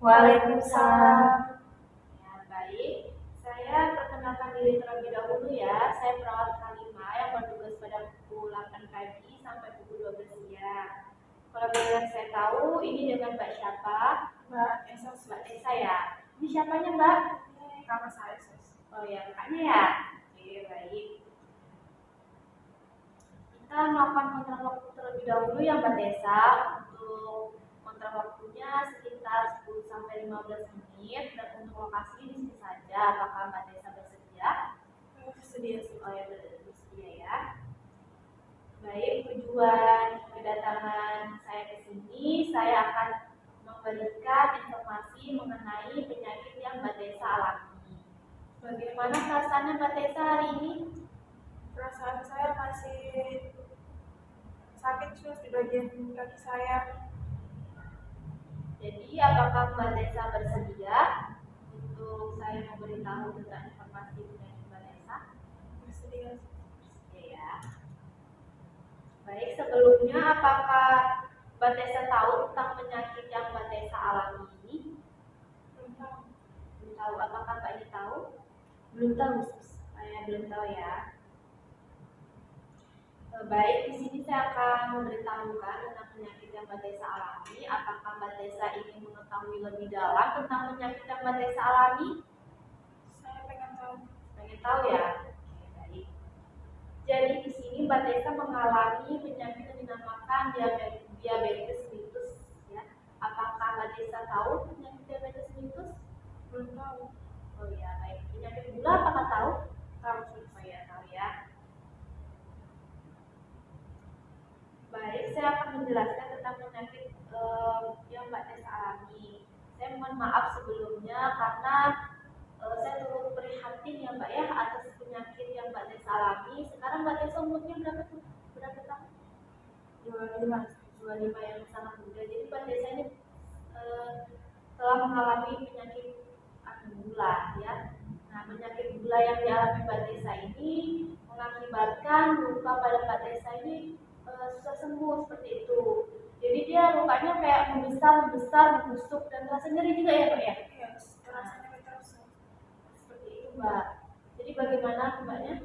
Waalaikumsalam. Ya, baik. Saya perkenalkan diri terlebih dahulu ya. Saya perawat Halimah yang bertugas pada pukul 8 pagi sampai pukul 12 siang. Kalau boleh saya tahu, ini dengan Mbak siapa? Mbak Esa, Mbak Tessa ya. Ini siapanya Mbak? kakak saya, Sus. Oh ya, kakaknya ya. Oke, baik. Kita melakukan kontrak waktu terlebih dahulu ya Mbak Tessa. Untuk kontrak waktunya sekitar 10 sampai 15 menit dan untuk lokasi di sini saja. Apakah Mbak Tessa bersedia? Bersedia, Sus. Oh ya, bersedia ya. Baik, tujuan kedatangan saya ke sini, saya akan memberikan informasi mengenai penyakit yang Mbak Tessa alami. Bagaimana perasaannya Mbak Tessa hari ini? Perasaan saya masih sakit, Sus, di bagian kaki saya. Jadi, apakah Mbak Tessa bersedia untuk saya memberitahu tentang informasi penyakit Mbak Tessa? Bersedia, Sus. Bersedia ya. Baik, sebelumnya apakah Mbak Tessa tahu tentang penyakit yang Mbak Tessa alami ini? Belum tahu. Belum tahu. Apakah Mbak ini tahu? Belum tahu, Sus. Saya belum tahu ya. Baik, di sini saya akan memberitahukan tentang penyakit yang Mbak Tessa alami. Apakah Mbak Tessa ingin mengetahui lebih dalam tentang penyakit yang Mbak Tessa alami? Saya pengen tahu. Pengen tahu ya? Oke, baik. Jadi di sini Mbak Tessa mengalami penyakit yang dinamakan diabetes mellitus ya. Apakah Mbak Tessa tahu penyakit diabetes mellitus? Belum tahu. Oh ya, baik. Penyakit gula apakah tahu? Tahu, Sus. Oh ya, tahu ya. Baik, saya akan menjelaskan tentang penyakit yang Mbak Tessa alami. Saya mohon maaf sebelumnya karena saya turut prihatin ya Mbak ya atas penyakit yang Mbak Tessa alami. Sekarang Mbak Tessa umurnya berapa tuh? Berapa tahun? 25. 25 yang sangat muda. Jadi Mbak Tessa ini telah mengalami penyakit gula ya. Nah, penyakit gula yang dialami Mbak Tessa ini mengakibatkan luka pada Mbak Tessa ini susah sembuh seperti itu. Jadi dia lukanya kayak membesar, membusuk dan terasa nyeri juga ya Mbak ya? Iya, rasanya terus. Seperti itu Mbak. Jadi bagaimana Mbaknya?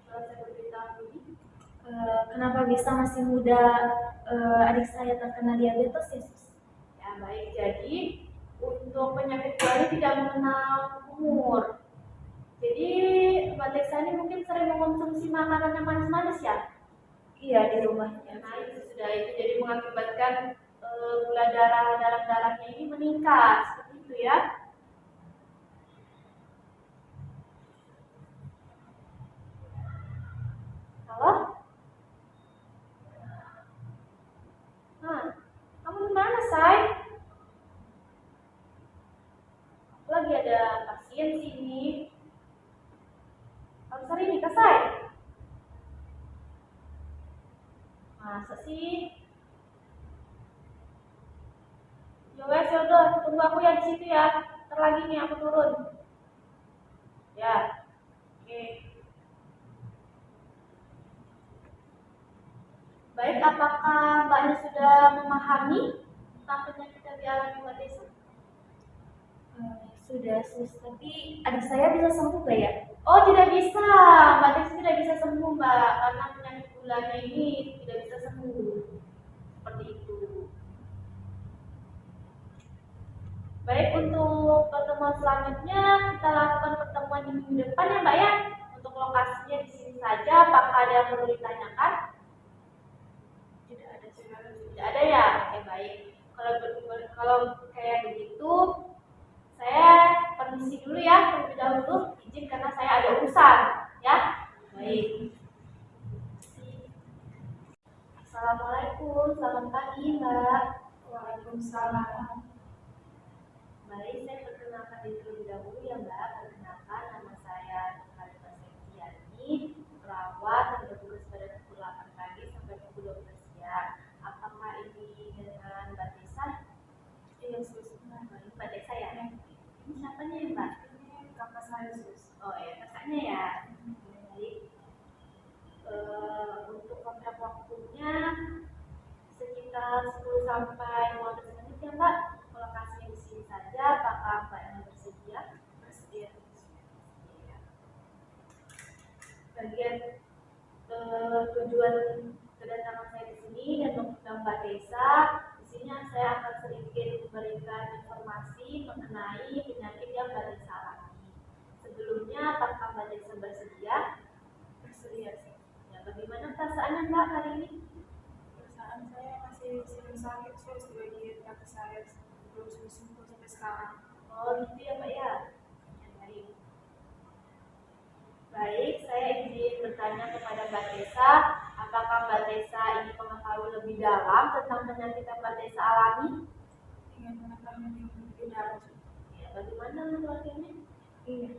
Kalau saya beritahu ini, Kenapa bisa masih muda adik saya terkena diabetes, ya, Sus? ya baik. Jadi untuk penyakit gula ini tidak mengenal umur. Jadi Mbak Tessa ini mungkin sering mengkonsumsi makanan yang manis-manis ya? Iya, di rumahnya. Nah itu sudah itu jadi mengakibatkan gula darahnya ini meningkat seperti itu ya. Halo? Nah, kamu di mana, Say? Aku lagi ada pasien sini. Kamu sering nikah, Say? Masa sih? Yowes, yaudah, tunggu aku ya di situ ya. Ntar lagi nih aku turun. Ya, oke. Baik, apakah Mbaknya sudah memahami tentang penyakit yang dialami Mbak Tessa? Sudah, Sus. Tapi adik saya bisa sembuh gak ya? Oh, tidak bisa. Mbak Tessa tidak bisa sembuh, Mbak, karena penyakit gulanya ini tidak bisa sembuh. Seperti itu. Baik, untuk pertemuan selanjutnya kita lakukan pertemuan di minggu depan ya Mbak ya. Untuk lokasinya di sini saja. Apakah ada yang perlu ditanyakan? Tidak ada, Sus. Tidak ada ya. Oke, baik. Kalau kayak begitu, saya permisi dulu ya terlebih dahulu. Izin karena saya ada urusan ya. Baik. Assalamualaikum, selamat pagi Mbak. Waalaikumsalam. Baik, saya perkenalkan diri terlebih dahulu ya Mbak. Perkenalkan, nama saya Halimah Septiani, perawat yang bertugas pada pukul 8 pagi sampai pukul 12 siang. Apakah ini dengan Mbak Tessa? Iya, Sus. Baik, Mbak Tessa ya? Ini siapanya ya Mbak? Ini kakak saya, Sus. Oh ya, kakaknya ya. Baik. Untuk kontrak waktunya sekitar 10 sampai 15 menit ya Mbak. Lokasinya di sini saja. bagian tujuan kedatangan saya di sini dan mengundang Mbak Desa. Di sini saya akan sedikit memberikan informasi mengenai penyakit yang Mbak Desa alami. Sebelumnya, apakah Mbak Desa bersedia? Bersedia sih. Ya, bagaimana perasaannya Mbak hari ini? Perasaan saya masih sering sakit sus di bagian kaki saya, belum sembuh sampai sekarang. Oh gitu ya Mbak ya. Ya, baik. Baik, saya izin bertanya kepada Mbak Desa, apakah Mbak Desa ingin mengetahui lebih dalam tentang penyakit yang Mbak Desa alami? Ingin mengetahui yang lebih dalam. Ya, bagaimana keluarganya? Iya.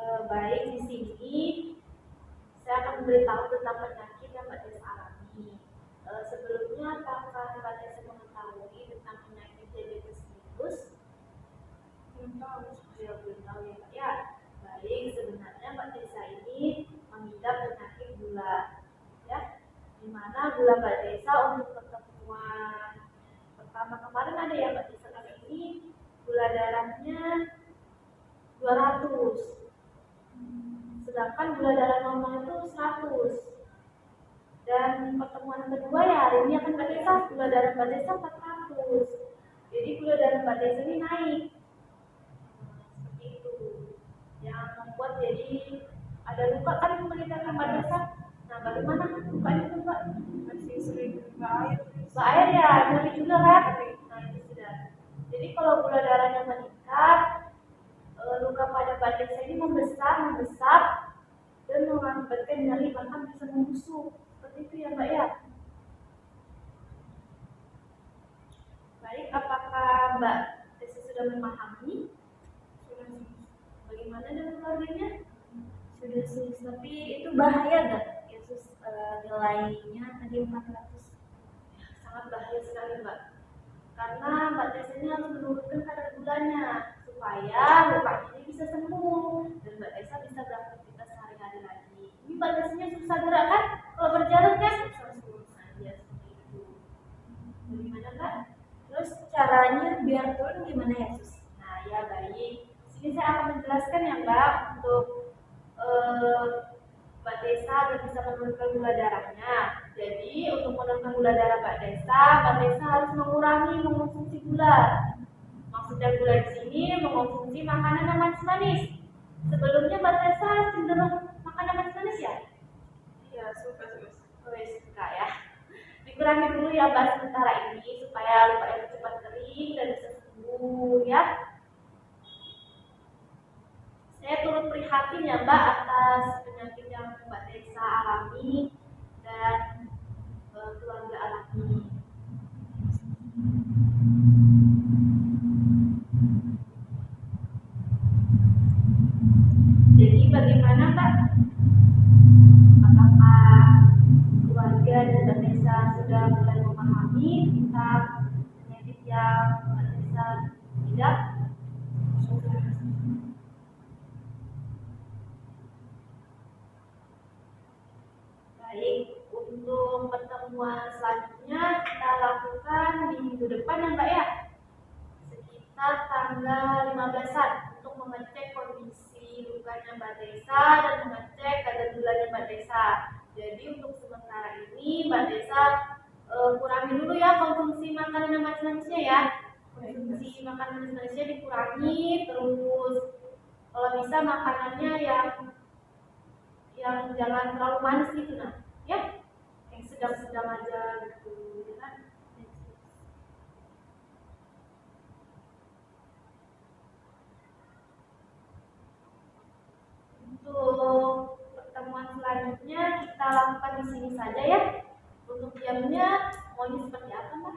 Baik, di sini saya akan memberitahu tentang penyakit yang Mbak Desa alami. Sebelumnya, apakah Mbak Desa mengetahui tentang penyakit diabetes mellitus? Belum tahu. Ya, belum tahu ya Pak ya. Baik, sebenarnya Mbak Desa ini mengidap penyakit gula, ya. Di mana gula Mbak Desa untuk pertemuan pertama kemarin ada ya Mbak Desa kali ini gula darahnya 200. Sedangkan gula darah normal itu 100. Dan pertemuan kedua ya hari ini akan Mbak Desa gula darah Mbak Desa 400. Jadi gula darah Mbak Desa ini naik. Seperti itu. Yang membuat jadi ada luka kan meninggalkan Mbak Desa. Nah, bagaimana lukanya itu Mbak? Masih sering minum air. Mbak air ya, nyeri juga kan? Nah, itu sudah. Jadi kalau gula darahnya meningkat, luka pada Mbak Desa ini membesar, dan mengakibatkan nyeri bahkan bisa membusuk. Seperti itu ya Mbak ya. Baik, apakah Mbak Desa sudah memahami? Sudah Bagaimana dengan keluarganya? Sudah sus, tapi itu bahaya gak? Ya sus, nilainya tadi 400. Sangat bahaya sekali Mbak. Karena Mbak Desa ini harus menurunkan kadar gulanya supaya luka ini bisa sembuh dan Mbak Desa bisa beraktivitas sehari-hari lagi. Ini Mbak Desanya susah gerak kan? Kalau berjalan kan? Nah, ya seperti itu. Bagaimana Kak? Terus caranya biar turun gimana ya sus? Nah ya baik. Sini saya akan menjelaskan ya Mbak untuk Mbak Desa agar bisa menurunkan gula darahnya. Jadi untuk menurunkan gula darah Mbak Desa harus mengurangi mengonsumsi gula. Maksudnya gula di sini mengonsumsi makanan yang manis-manis. Sebelumnya Mbak Desa cenderung makan yang manis-manis ya? Iya, suka sus. Suka ya. Dikurangi dulu ya Mbak sementara ini supaya luka itu cepat kering dan bisa sembuh ya. Saya turut prihatin ya Mbak atas penyakit yang Mbak Desa alami dan keluarga alami. Jadi bagaimana Mbak? Apakah keluarga dan Mbak Desa sudah mulai memahami tentang penyakit yang Mbak Desa idap? Baik, untuk pertemuan selanjutnya kita lakukan di minggu depan ya Mbak ya, sekitar tanggal 15-an untuk mengecek kondisi lukanya Mbak Desa dan mengecek kadar gulanya Mbak Desa. Jadi untuk sementara ini Mbak Desa kurangi dulu ya konsumsi makanan yang manis-manisnya ya. Konsumsi makanan manis-manisnya dikurangi, terus kalau bisa makanannya yang jangan terlalu manis gitu nah, ya, yang sedang-sedang aja gitu, ya kan? Untuk pertemuan selanjutnya kita lakukan di sini saja ya. Untuk jamnya maunya seperti apa Mbak?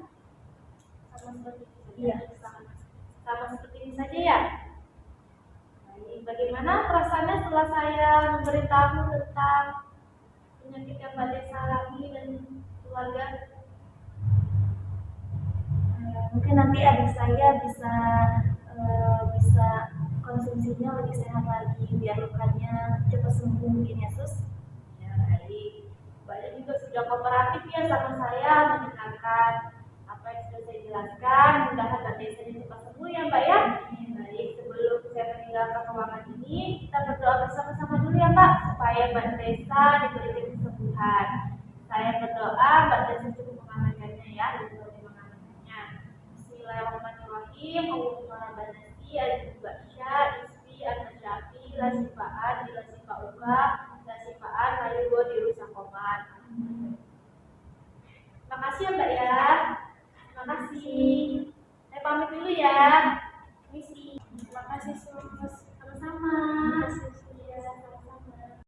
Sama seperti ini. Iya. Sama seperti ini saja ya. Bagaimana perasaannya setelah saya memberitahu tentang penyakit yang Mbak Desa alami dan keluarga? Mungkin nanti adik saya bisa konsumsinya lebih sehat lagi biar lukanya cepat sembuh mungkin ya sus. Ya baik. Mbaknya juga sudah kooperatif ya sama saya mendengarkan apa yang sudah saya jelaskan. Mudah-mudahan Mbak Desa cepat sembuh ya Mbak ya. Baik, sebelum saya meninggalkan meninggalkan ruangan ini, kita berdoa bersama-sama dulu ya Kak, supaya Mbak Tessa diberikan kesembuhan. Saya berdoa Mbak Tessa cukup mengamalkannya ya, lebih mengamalkannya. Bismillahirrahmanirrahim. Allahumma banasi al-Basya, isfi al-Syafi, la sifaan, ila sifauka, la sifaan, layu go dirusakoman. Terima kasih ya Mbak ya. Terima kasih. Saya pamit dulu ya.